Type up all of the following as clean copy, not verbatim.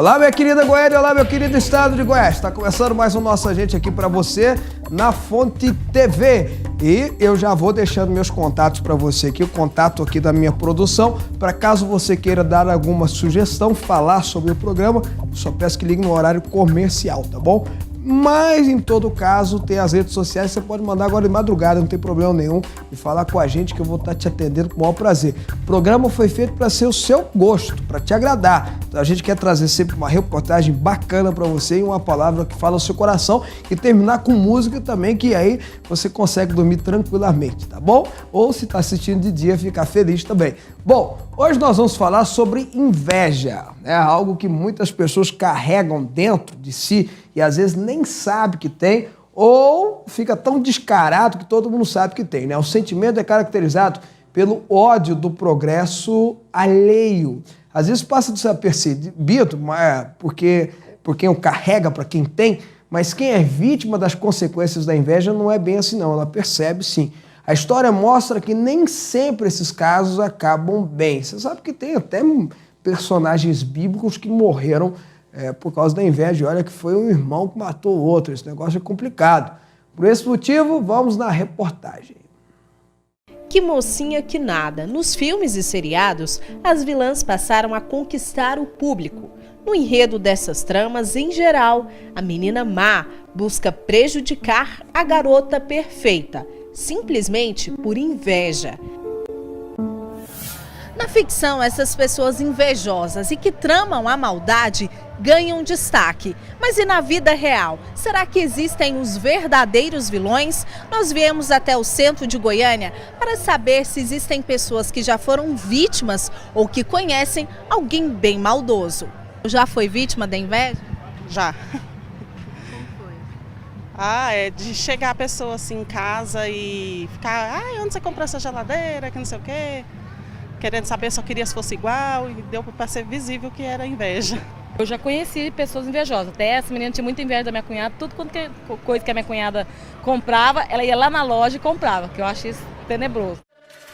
Olá, minha querida Goiânia, olá, meu querido estado de Goiás. Está começando mais um Nossa Gente aqui para você na Fonte TV. E eu já vou deixando meus contatos para você aqui, o contato aqui da minha produção, para caso você queira dar alguma sugestão, falar sobre o programa, só peço que ligue no horário comercial, tá bom? Mas, em todo caso, tem as redes sociais, você pode mandar agora de madrugada, não tem problema nenhum, e falar com a gente que eu vou estar te atendendo com o maior prazer. O programa foi feito para ser o seu gosto, para te agradar. Então, a gente quer trazer sempre uma reportagem bacana para você e uma palavra que fala o seu coração e terminar com música também, que aí você consegue dormir tranquilamente, tá bom? Ou se está assistindo de dia, ficar feliz também. Bom, hoje nós vamos falar sobre inveja, né? Algo que muitas pessoas carregam dentro de si e às vezes nem sabe que tem ou fica tão descarado que todo mundo sabe que tem, né? O sentimento é caracterizado pelo ódio do progresso alheio. Às vezes passa desapercebido, porque por quem o carrega, para quem tem, mas quem é vítima das consequências da inveja não é bem assim não, ela percebe sim. A história mostra que nem sempre esses casos acabam bem. Você sabe que tem até personagens bíblicos que morreram por causa da inveja. E olha que foi um irmão que matou o outro. Esse negócio é complicado. Por esse motivo, vamos na reportagem. Que mocinha que nada. Nos filmes e seriados, as vilãs passaram a conquistar o público. No enredo dessas tramas, em geral, a menina má busca prejudicar a garota perfeita, simplesmente por inveja. Na ficção, essas pessoas invejosas e que tramam a maldade ganham destaque. Mas e na vida real? Será que existem os verdadeiros vilões? Nós viemos até o centro de Goiânia para saber se existem pessoas que já foram vítimas ou que conhecem alguém bem maldoso. Já foi vítima da inveja? Já. É de chegar a pessoa assim em casa e ficar, onde você comprou essa geladeira, que não sei o quê, querendo saber, só queria se fosse igual, e deu para ser visível que era inveja. Eu já conheci pessoas invejosas, até essa menina tinha muita inveja da minha cunhada, tudo quanto que coisa que a minha cunhada comprava, ela ia lá na loja e comprava, que eu acho isso tenebroso.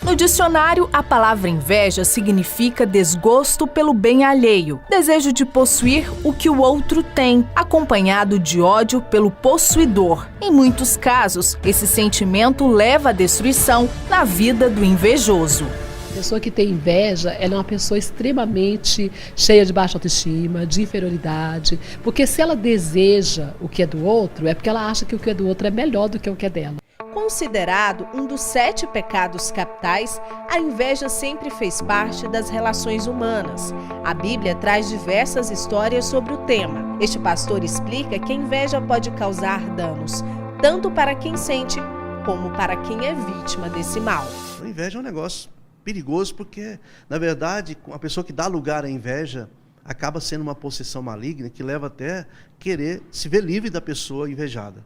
No dicionário, a palavra inveja significa desgosto pelo bem alheio, desejo de possuir o que o outro tem, acompanhado de ódio pelo possuidor. Em muitos casos, esse sentimento leva à destruição na vida do invejoso. A pessoa que tem inveja, ela é uma pessoa extremamente cheia de baixa autoestima, de inferioridade, porque se ela deseja o que é do outro, é porque ela acha que o que é do outro é melhor do que o que é dela. Considerado um dos 7 pecados capitais, a inveja sempre fez parte das relações humanas. A Bíblia traz diversas histórias sobre o tema. Este pastor explica que a inveja pode causar danos, tanto para quem sente, como para quem é vítima desse mal. A inveja é um negócio perigoso porque, na verdade, a pessoa que dá lugar à inveja acaba sendo uma possessão maligna que leva até querer se ver livre da pessoa invejada,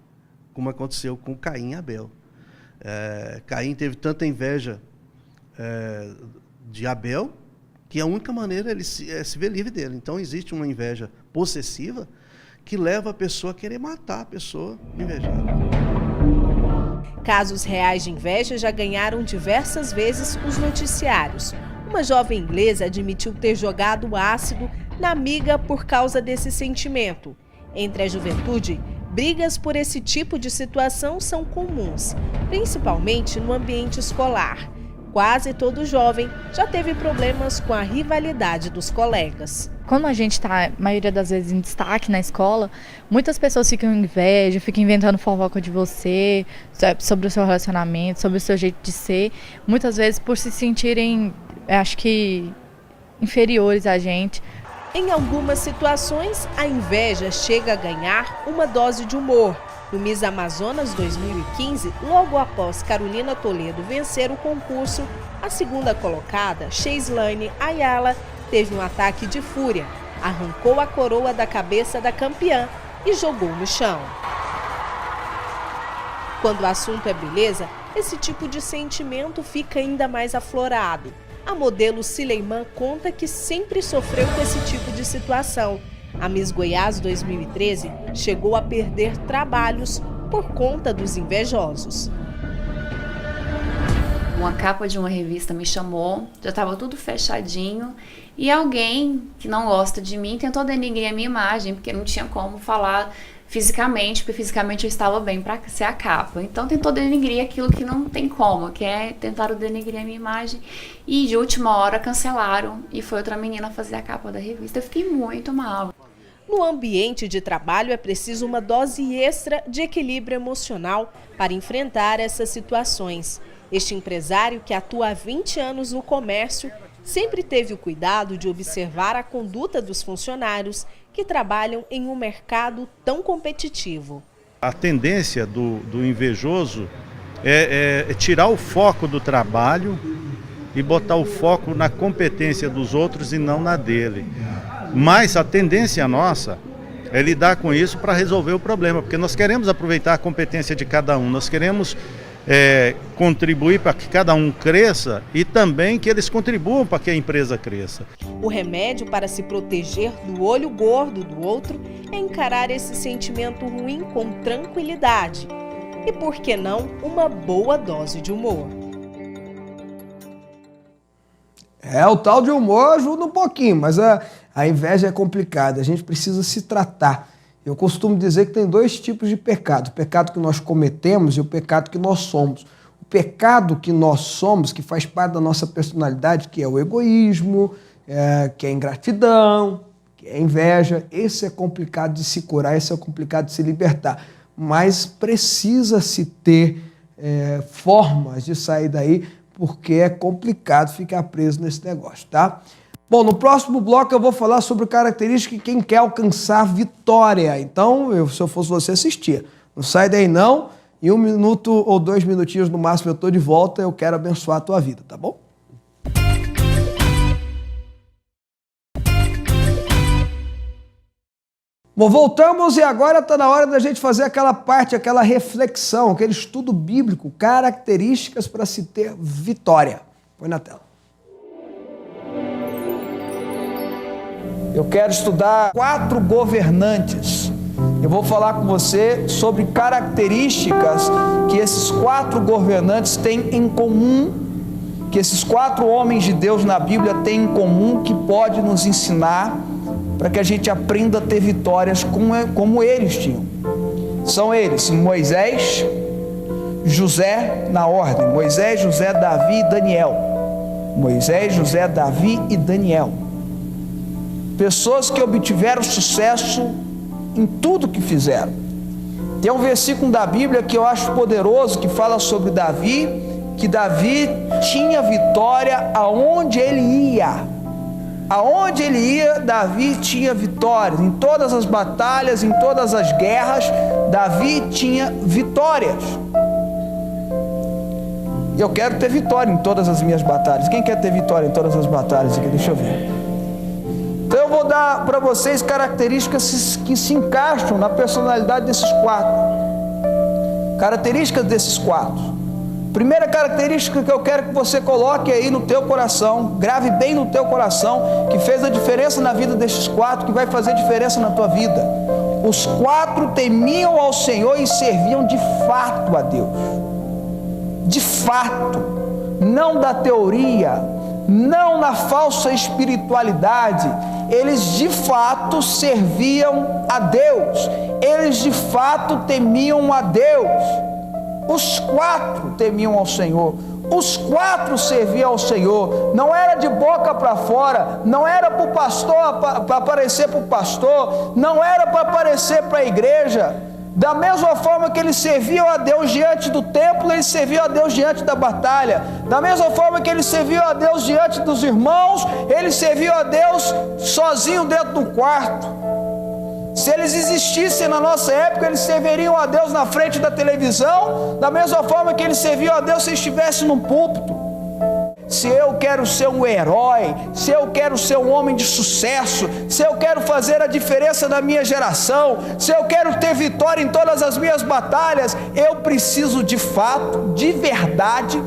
como aconteceu com Caim e Abel. Caim teve tanta inveja de Abel que a única maneira ele se ver livre dele. Então existe uma inveja possessiva que leva a pessoa a querer matar a pessoa invejada. Casos reais de inveja já ganharam diversas vezes os noticiários. Uma jovem inglesa admitiu ter jogado ácido na amiga por causa desse sentimento. Entre a juventude, brigas por esse tipo de situação são comuns, principalmente no ambiente escolar. Quase todo jovem já teve problemas com a rivalidade dos colegas. Quando a gente está, a maioria das vezes, em destaque na escola, muitas pessoas ficam inveja, ficam inventando fofoca de você, sobre o seu relacionamento, sobre o seu jeito de ser, muitas vezes por se sentirem, acho que, inferiores a gente. Em algumas situações, a inveja chega a ganhar uma dose de humor. No Miss Amazonas 2015, logo após Carolina Toledo vencer o concurso, a segunda colocada, Cheislane Ayala, teve um ataque de fúria, arrancou a coroa da cabeça da campeã e jogou no chão. Quando o assunto é beleza, esse tipo de sentimento fica ainda mais aflorado. A modelo Sileiman conta que sempre sofreu com esse tipo de situação. A Miss Goiás 2013 chegou a perder trabalhos por conta dos invejosos. Uma capa de uma revista me chamou, já estava tudo fechadinho, e alguém que não gosta de mim tentou denigrir a minha imagem, porque não tinha como falar fisicamente, porque fisicamente eu estava bem para ser a capa. Então tentou denigrir aquilo que não tem como, que é tentar denigrir a minha imagem, e de última hora cancelaram, e foi outra menina fazer a capa da revista. Eu fiquei muito mal. No ambiente de trabalho é preciso uma dose extra de equilíbrio emocional para enfrentar essas situações. Este empresário, que atua há 20 anos no comércio, sempre teve o cuidado de observar a conduta dos funcionários que trabalham em um mercado tão competitivo. A tendência do invejoso é tirar o foco do trabalho e botar o foco na competência dos outros e não na dele. Mas a tendência nossa é lidar com isso para resolver o problema, porque nós queremos aproveitar a competência de cada um, nós queremos contribuir para que cada um cresça e também que eles contribuam para que a empresa cresça. O remédio para se proteger do olho gordo do outro é encarar esse sentimento ruim com tranquilidade. E por que não uma boa dose de humor? O tal de humor ajuda um pouquinho, mas a inveja é complicada, a gente precisa se tratar. Eu costumo dizer que tem 2 tipos de pecado, o pecado que nós cometemos e o pecado que nós somos. O pecado que nós somos, que faz parte da nossa personalidade, que é o egoísmo, que é a ingratidão, que é a inveja, esse é complicado de se curar, esse é complicado de se libertar. Mas precisa-se ter formas de sair daí, porque é complicado ficar preso nesse negócio, tá? Bom, no próximo bloco eu vou falar sobre características de quem quer alcançar vitória. Então, se eu fosse você, assistia. Não sai daí não. Em 1 minuto ou 2 minutinhos no máximo eu estou de volta. Eu quero abençoar a tua vida, tá bom? Bom, voltamos e agora está na hora da gente fazer aquela parte, aquela reflexão, aquele estudo bíblico, características para se ter vitória. Põe na tela. Eu quero estudar 4 governantes. Eu vou falar com você sobre características que esses 4 governantes têm em comum, que esses 4 homens de Deus na Bíblia têm em comum, que pode nos ensinar para que a gente aprenda a ter vitórias como eles tinham. São eles: Moisés, José, na ordem, Moisés, José, Davi e Daniel. Moisés, José, Davi e Daniel. Pessoas que obtiveram sucesso em tudo que fizeram. Tem um versículo da Bíblia que eu acho poderoso, que fala sobre Davi, que Davi tinha vitória aonde ele ia. Aonde ele ia, Davi tinha vitórias. Em todas as batalhas, em todas as guerras, Davi tinha vitórias. Eu quero ter vitória em todas as minhas batalhas. Quem quer ter vitória em todas as batalhas aqui? Deixa eu ver. Então eu vou dar para vocês características que se encaixam na personalidade desses 4. Características desses 4. Primeira característica que eu quero que você coloque aí no teu coração, grave bem no teu coração, que fez a diferença na vida desses 4, que vai fazer diferença na tua vida. Os 4 temiam ao Senhor e serviam de fato a Deus. De fato, não da teoria, não na falsa espiritualidade. Eles de fato serviam a Deus, eles de fato temiam a Deus. Os 4 temiam ao Senhor, os 4 serviam ao Senhor. Não era de boca para fora, não era para o pastor, para aparecer para o pastor, não era para aparecer para a igreja. Da mesma forma que eles serviam a Deus diante do templo, eles serviam a Deus diante da batalha. Da mesma forma que eles serviam a Deus diante dos irmãos, eles serviam a Deus sozinho dentro do quarto. Se eles existissem na nossa época, eles serviriam a Deus na frente da televisão, da mesma forma que eles serviam a Deus se estivessem no púlpito. Se eu quero ser um herói, se eu quero ser um homem de sucesso, se eu quero fazer a diferença na minha geração, se eu quero ter vitória em todas as minhas batalhas, eu preciso de fato, de verdade,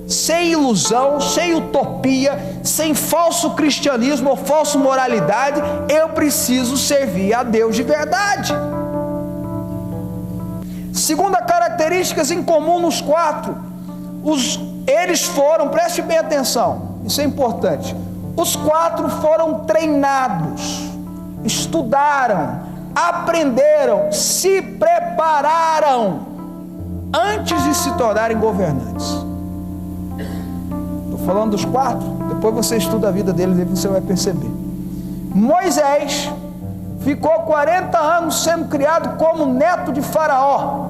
sem ilusão, sem utopia, sem falso cristianismo ou falsa moralidade, eu preciso servir a Deus de verdade. Segunda característica em comum nos 4. Eles foram, preste bem atenção, isso é importante. Os 4 foram treinados, estudaram, aprenderam, se prepararam antes de se tornarem governantes. Estou falando dos 4, depois você estuda a vida deles e você vai perceber. Moisés ficou 40 anos sendo criado como neto de Faraó,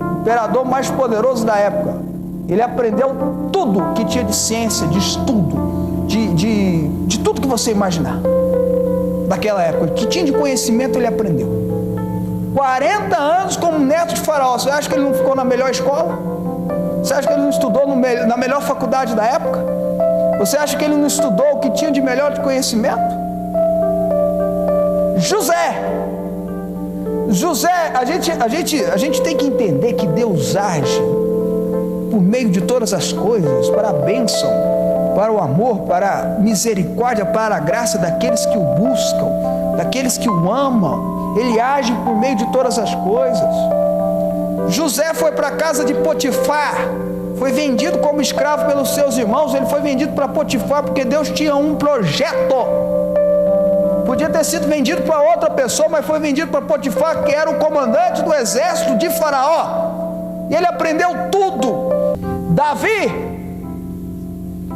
o imperador mais poderoso da época. Ele aprendeu tudo que tinha de ciência, de estudo, de tudo que você imaginar daquela época, que tinha de conhecimento, ele aprendeu. 40 anos como neto de Faraó. Você acha que ele não ficou na melhor escola? Você acha que ele não estudou na melhor faculdade da época? Você acha que ele não estudou o que tinha de melhor de conhecimento? José, a gente tem que entender que Deus age por meio de todas as coisas, para a bênção, para o amor, para a misericórdia, para a graça daqueles que o buscam, daqueles que o amam. Ele age por meio de todas as coisas. José foi para a casa de Potifar, foi vendido como escravo pelos seus irmãos. Ele foi vendido para Potifar porque Deus tinha um projeto. Podia ter sido vendido para outra pessoa, mas foi vendido para Potifar, que era o comandante do exército de Faraó. E ele aprendeu tudo. Davi,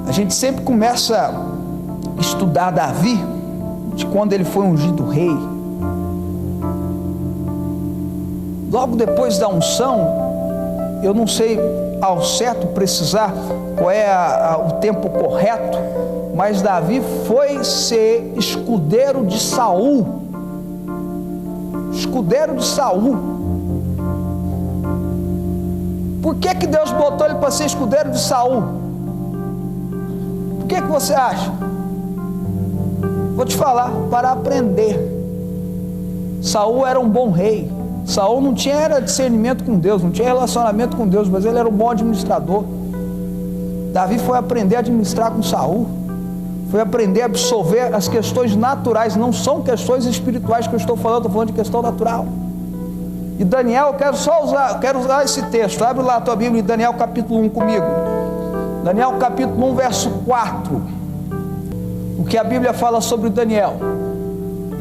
a gente sempre começa a estudar Davi de quando ele foi ungido rei. Logo depois da unção, eu não sei ao certo precisar qual é o tempo correto, mas Davi foi ser escudeiro de Saul. Escudeiro de Saul. Por que Deus botou ele para ser escudeiro de Saul? Por que você acha? Vou te falar, para aprender. Saul era um bom rei. Saul não tinha discernimento com Deus, não tinha relacionamento com Deus, mas ele era um bom administrador. Davi foi aprender a administrar com Saul, foi aprender a absorver as questões naturais, não são questões espirituais que eu estou falando de questão natural. E Daniel, eu quero usar esse texto. Abre lá a tua Bíblia em Daniel capítulo 1 comigo. Daniel capítulo 1, verso 4. O que a Bíblia fala sobre Daniel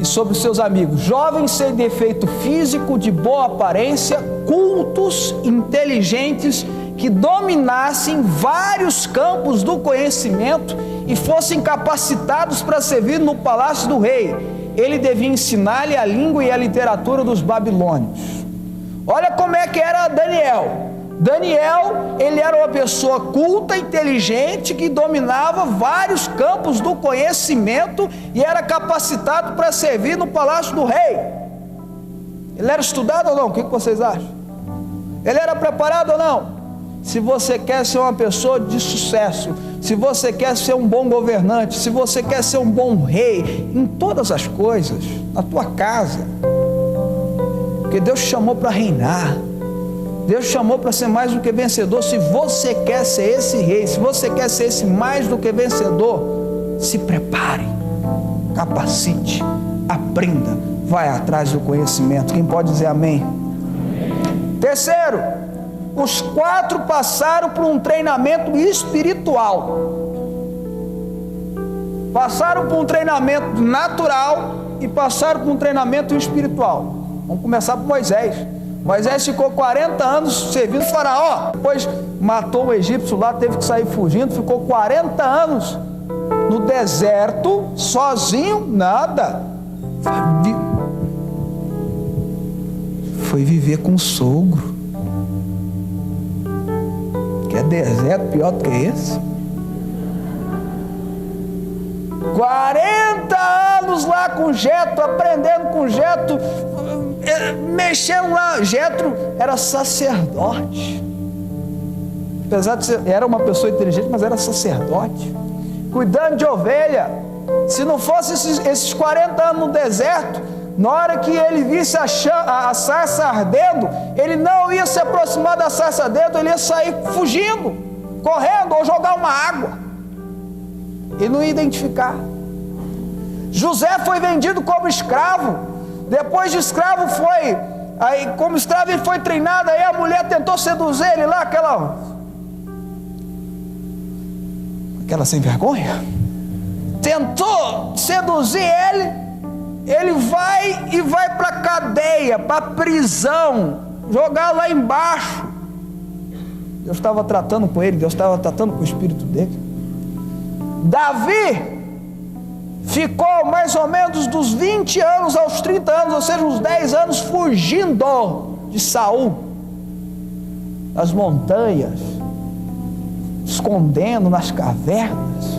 e sobre os seus amigos: jovens sem defeito físico, de boa aparência, cultos, inteligentes, que dominassem vários campos do conhecimento e fossem capacitados para servir no palácio do rei. Ele devia ensinar-lhe a língua e a literatura dos babilônios. Olha como é que era Daniel. Daniel, ele era uma pessoa culta, inteligente, que dominava vários campos do conhecimento e era capacitado para servir no palácio do rei. Ele era estudado ou não? O que vocês acham? Ele era preparado ou não? Se você quer ser uma pessoa de sucesso, se você quer ser um bom governante, se você quer ser um bom rei, em todas as coisas, na tua casa, porque Deus te chamou para reinar, Deus te chamou para ser mais do que vencedor. Se você quer ser esse rei, se você quer ser esse mais do que vencedor, se prepare, capacite, aprenda, vai atrás do conhecimento. Quem pode dizer amém? Terceiro, os 4 passaram por um treinamento espiritual. Passaram por um treinamento natural e passaram por um treinamento espiritual. Vamos começar por Moisés. Moisés ficou 40 anos servindo Faraó. Depois matou o egípcio lá, teve que sair fugindo. Ficou 40 anos no deserto, sozinho, nada. Foi viver com o sogro. Quer deserto pior do que esse? 40 anos lá com Jetro, aprendendo com Jetro, mexendo lá. Jetro era sacerdote. Apesar de ser, era uma pessoa inteligente, mas era sacerdote, cuidando de ovelha. Se não fosse esses 40 anos no deserto, na hora que ele visse a sarça ardendo, ele não ia se aproximar da sarça ardendo, ele ia sair fugindo, correndo, ou jogar uma água. Ele não ia identificar. José foi vendido como escravo. Depois de escravo como escravo ele foi treinado. Aí a mulher tentou seduzir ele lá, aquela Aquela sem vergonha. Tentou seduzir ele. Ele vai para a cadeia, para a prisão, jogar lá embaixo. Deus estava tratando com ele, Deus estava tratando com o espírito dele. Davi ficou mais ou menos dos 20 anos aos 30 anos, ou seja, uns 10 anos fugindo de Saul, nas montanhas, escondendo nas cavernas,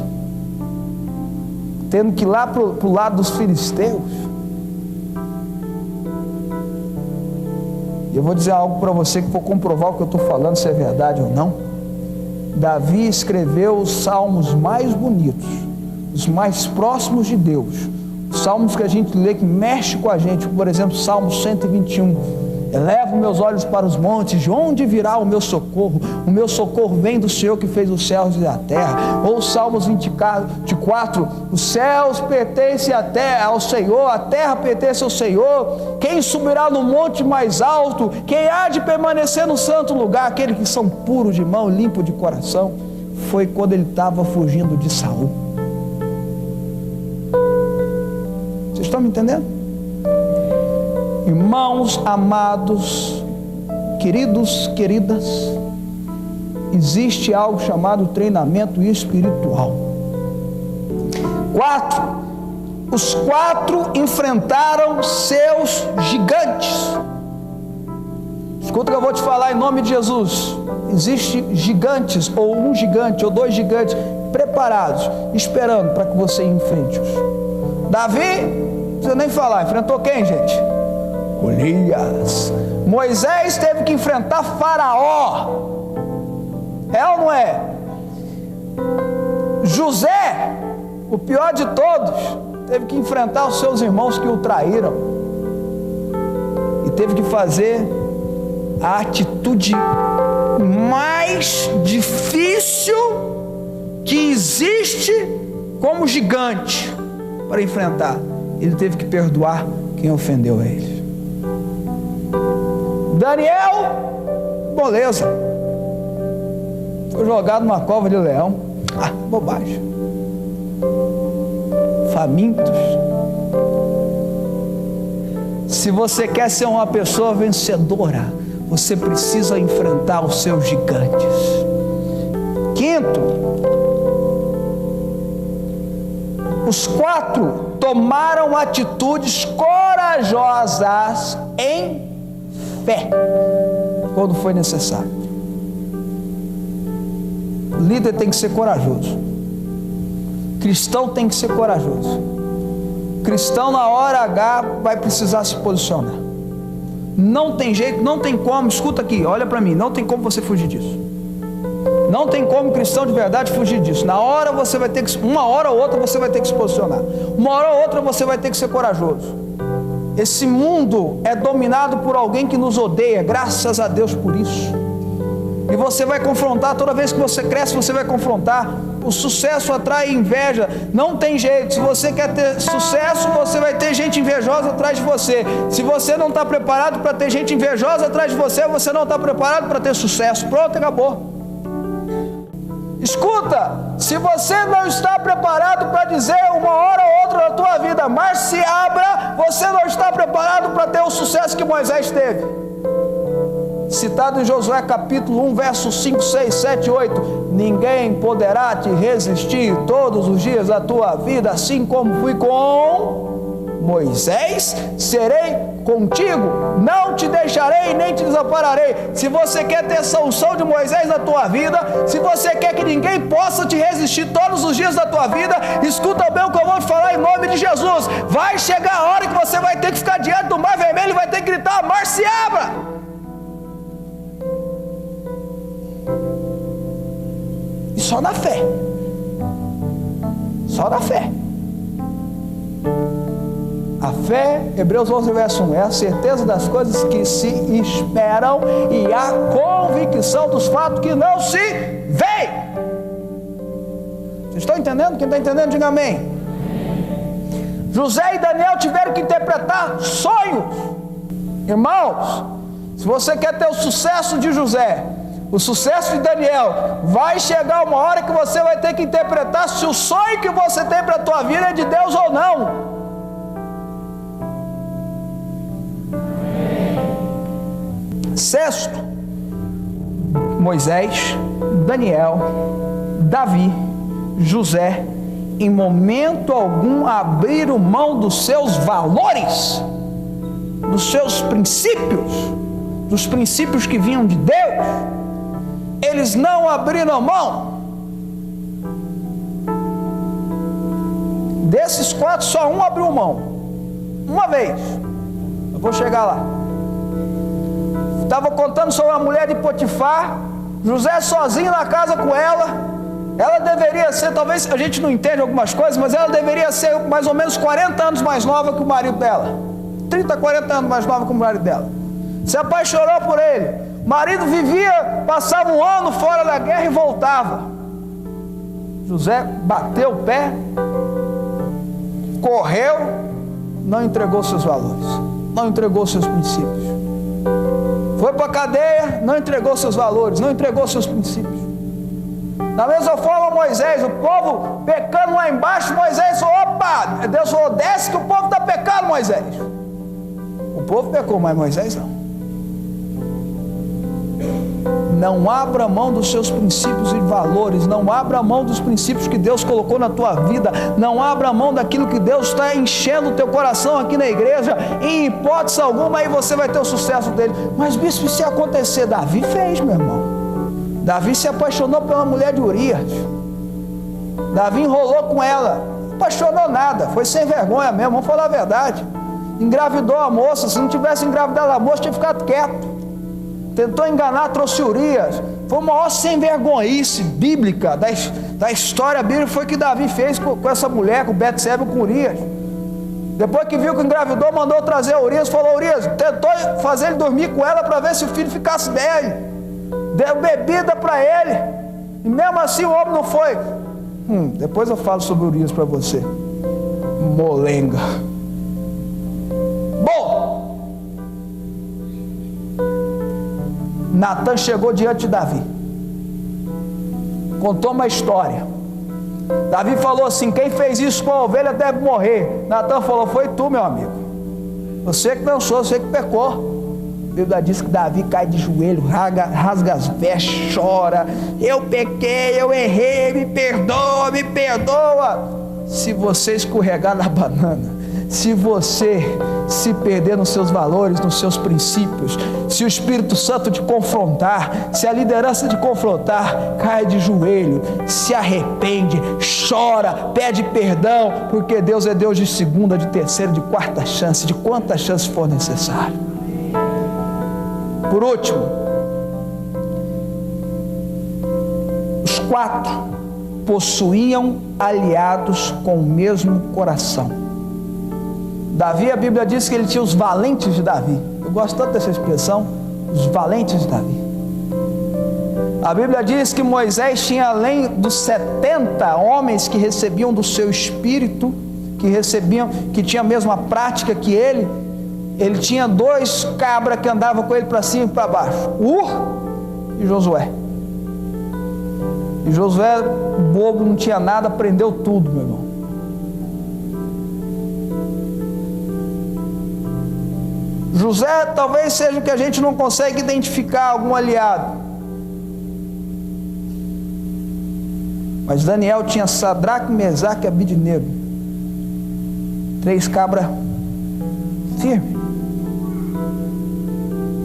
tendo que ir lá para o lado dos filisteus. E eu vou dizer algo para você que for comprovar o que eu estou falando, se é verdade ou não. Davi escreveu os salmos mais bonitos, os mais próximos de Deus, os salmos que a gente lê que mexe com a gente, por exemplo, Salmo 121. Elevo meus olhos para os montes, de onde virá o meu socorro? O meu socorro vem do Senhor que fez os céus e a terra. Ou Salmos 24, os céus pertencem ao Senhor, a terra pertence ao Senhor. Quem subirá no monte mais alto? Quem há de permanecer no santo lugar? Aqueles que são puros de mão, limpos de coração. Foi quando ele estava fugindo de Saul. Vocês estão me entendendo? Irmãos amados, queridos, queridas, existe algo chamado treinamento espiritual. 4. Os 4 enfrentaram seus gigantes. Escuta o que eu vou te falar em nome de Jesus. Existem gigantes, ou um gigante, ou 2 gigantes, preparados, esperando para que você enfrente-os. Davi, não precisa nem falar, enfrentou quem, gente? Golias. Moisés teve que enfrentar Faraó. É ou não é? José, o pior de todos, teve que enfrentar os seus irmãos que o traíram. E teve que fazer a atitude mais difícil que existe como gigante para enfrentar. Ele teve que perdoar quem ofendeu ele. Daniel, beleza, foi jogado numa cova de leão. Bobagem. Famintos. Se você quer ser uma pessoa vencedora, você precisa enfrentar os seus gigantes. 5, os 4 tomaram atitudes corajosas em fé, quando foi necessário. O líder tem que ser corajoso. Cristão tem que ser corajoso. Cristão na hora H vai precisar se posicionar. Não tem jeito, não tem como, escuta aqui, olha para mim, não tem como você fugir disso. Não tem como cristão de verdade fugir disso. Na hora você vai ter que, uma hora ou outra você vai ter que se posicionar. Uma hora ou outra você vai ter que ser corajoso. Esse mundo é dominado por alguém que nos odeia, graças a Deus por isso. E você vai confrontar, toda vez que você cresce, você vai confrontar. O sucesso atrai inveja, não tem jeito. Se você quer ter sucesso, você vai ter gente invejosa atrás de você. Se você não está preparado para ter gente invejosa atrás de você, você não está preparado para ter sucesso. Pronto, acabou. Escuta, se você não está preparado para dizer uma hora ou outra na tua vida, mas se abra, você não está preparado para ter o sucesso que Moisés teve. Citado em Josué capítulo 1, versos 5, 6, 7, 8. Ninguém poderá te resistir todos os dias da tua vida, assim como fui com Moisés, serei contigo, não te deixarei nem te desampararei. Se você quer ter essa unção de Moisés na tua vida, se você quer que ninguém possa te resistir todos os dias da tua vida, escuta bem o que eu vou te falar em nome de Jesus. Vai chegar a hora que você vai ter que ficar diante do mar vermelho e vai ter que gritar: mar se abra! E só na fé. Só na fé. A fé, Hebreus 11, verso 1, é a certeza das coisas que se esperam e a convicção dos fatos que não se veem. Vocês estão entendendo? Quem está entendendo, diga amém. José e Daniel tiveram que interpretar sonhos. Irmãos, se você quer ter o sucesso de José, O sucesso de Daniel vai chegar uma hora que você vai ter que interpretar se o sonho que você tem para a tua vida é de Deus ou não. Sexto, Moisés, Daniel, Davi, José, em momento algum abriram mão dos seus valores, dos seus princípios, dos princípios que vinham de Deus. Eles não abriram mão. Desses 4, só um abriu mão. Uma vez. Eu vou chegar lá. Estava contando sobre a mulher de Potifar. José sozinho na casa com ela. Ela deveria ser, talvez a gente não entende algumas coisas, mas ela deveria ser mais ou menos 40 anos mais nova que o marido dela. 30, 40 anos mais nova que o marido dela. Se apaixonou por ele. O marido vivia, passava um ano fora da guerra e voltava. José bateu o pé, correu, não entregou seus valores, não entregou seus princípios. Foi para a cadeia, não entregou seus valores, não entregou seus princípios. Da mesma forma, Moisés, o povo pecando lá embaixo, Moisés falou: opa, Deus falou: desce que o povo está pecando, Moisés. O povo pecou, mas Moisés não. Não abra mão dos seus princípios e valores, não abra mão dos princípios que Deus colocou na tua vida, não abra mão daquilo que Deus está enchendo o teu coração aqui na igreja, em hipótese alguma, aí você vai ter o sucesso dele. Mas bispo, se acontecer, Davi fez, meu irmão. Davi se apaixonou pela mulher de Urias. Davi enrolou com ela, não apaixonou nada, foi sem vergonha mesmo, vamos falar a verdade. Engravidou a moça, se não tivesse engravidado a moça, tinha ficado quieto. Tentou enganar, trouxe Urias. Foi a maior sem vergonhice bíblica da história bíblica, foi que Davi fez com essa mulher, com Betseba e com Urias. Depois que viu que engravidou, mandou trazer Urias, falou: Urias, tentou fazer ele dormir com ela para ver se o filho ficasse dele. Deu bebida para ele. E mesmo assim o homem não foi. Depois eu falo sobre Urias para você. Molenga. Bom, Natan chegou diante de Davi, contou uma história. Davi falou assim: quem fez isso com a ovelha deve morrer. Natan falou: foi tu, meu amigo, você que pensou, você que pecou. A Bíblia diz que Davi cai de joelho, rasga as vestes, chora: eu pequei, eu errei, me perdoa, me perdoa. Se você escorregar na banana, se você se perder nos seus valores, nos seus princípios, se o Espírito Santo te confrontar, se a liderança te confrontar, cai de joelho, se arrepende, chora, pede perdão, porque Deus é Deus de segunda, de terceira, de quarta chance, de quantas chances for necessário. Por último, os 4 possuíam aliados com o mesmo coração. Davi, a Bíblia diz que ele tinha os valentes de Davi. Eu gosto tanto dessa expressão, os valentes de Davi. A Bíblia diz que Moisés tinha, além dos 70 homens que recebiam do seu espírito, que tinha a mesma prática que ele tinha 2 cabras que andavam com ele para cima e para baixo, Ur e Josué. E Josué, bobo, não tinha nada, aprendeu tudo, meu irmão. José talvez seja o que a gente não consegue identificar algum aliado. Mas Daniel tinha Sadraque, Mesaque e Abidnego. 3 cabras firmes,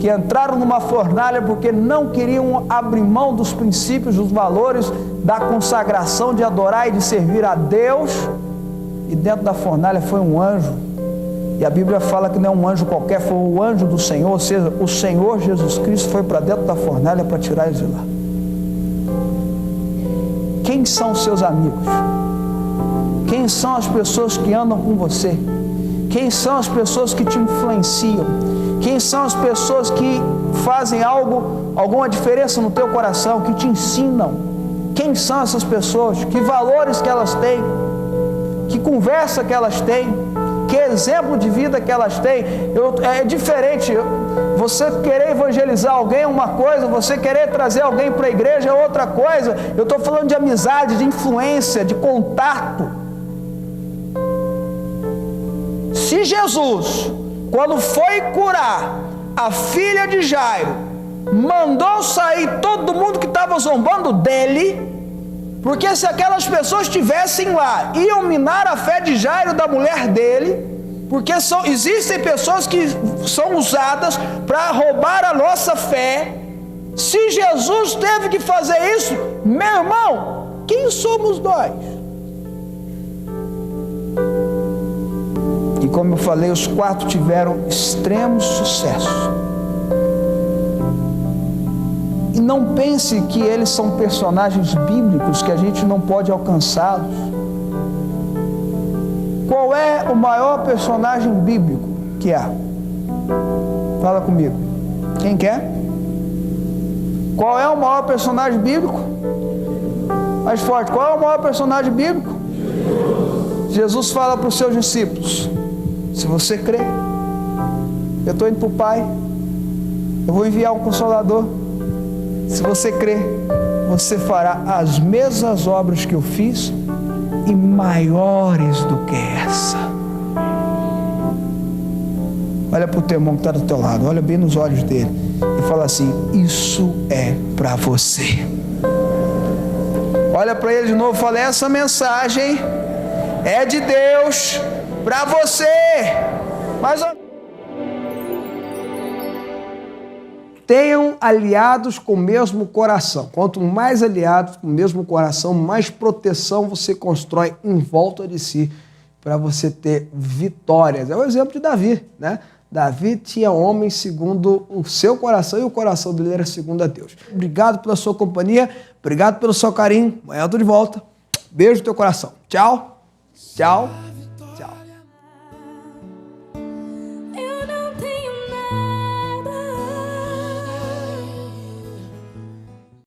que entraram numa fornalha porque não queriam abrir mão dos princípios, dos valores, da consagração de adorar e de servir a Deus. E dentro da fornalha foi um anjo. E a Bíblia fala que não é um anjo qualquer, foi o anjo do Senhor, ou seja, o Senhor Jesus Cristo foi para dentro da fornalha para tirar eles de lá. Quem são os seus amigos? Quem são as pessoas que andam com você? Quem são as pessoas que te influenciam? Quem são as pessoas que fazem alguma diferença no teu coração, que te ensinam? Quem são essas pessoas? Que valores que elas têm? Que conversa que elas têm? Que exemplo de vida que elas têm? É diferente. Você querer evangelizar alguém é uma coisa, você querer trazer alguém para a igreja é outra coisa. Eu estou falando de amizade, de influência, de contato. Se Jesus, quando foi curar a filha de Jairo, mandou sair todo mundo que estava zombando dele, porque se aquelas pessoas estivessem lá, iam minar a fé de Jairo, da mulher dele, porque existem pessoas que são usadas para roubar a nossa fé. Se Jesus teve que fazer isso, meu irmão, quem somos nós? E como eu falei, os 4 tiveram extremo sucesso. E não pense que eles são personagens bíblicos que a gente não pode alcançá-los. Qual é o maior personagem bíblico que há? Fala comigo. Quem quer? Qual é o maior personagem bíblico? Mais forte. Qual é o maior personagem bíblico? Jesus fala para os seus discípulos: se você crê, eu estou indo para o Pai, eu vou enviar um Consolador. Se você crê, você fará as mesmas obras que eu fiz e maiores do que essa. Olha para o teu irmão que está do teu lado, olha bem nos olhos dele e fala assim: isso é para você. Olha para ele de novo e fala: essa mensagem é de Deus para você. Mas tenham aliados com o mesmo coração. Quanto mais aliados com o mesmo coração, mais proteção você constrói em volta de si para você ter vitórias. É o exemplo de Davi, né? Davi tinha homens segundo o seu coração e o coração dele era segundo a Deus. Obrigado pela sua companhia, obrigado pelo seu carinho. Amanhã eu tô de volta. Beijo no teu coração. Tchau. Tchau.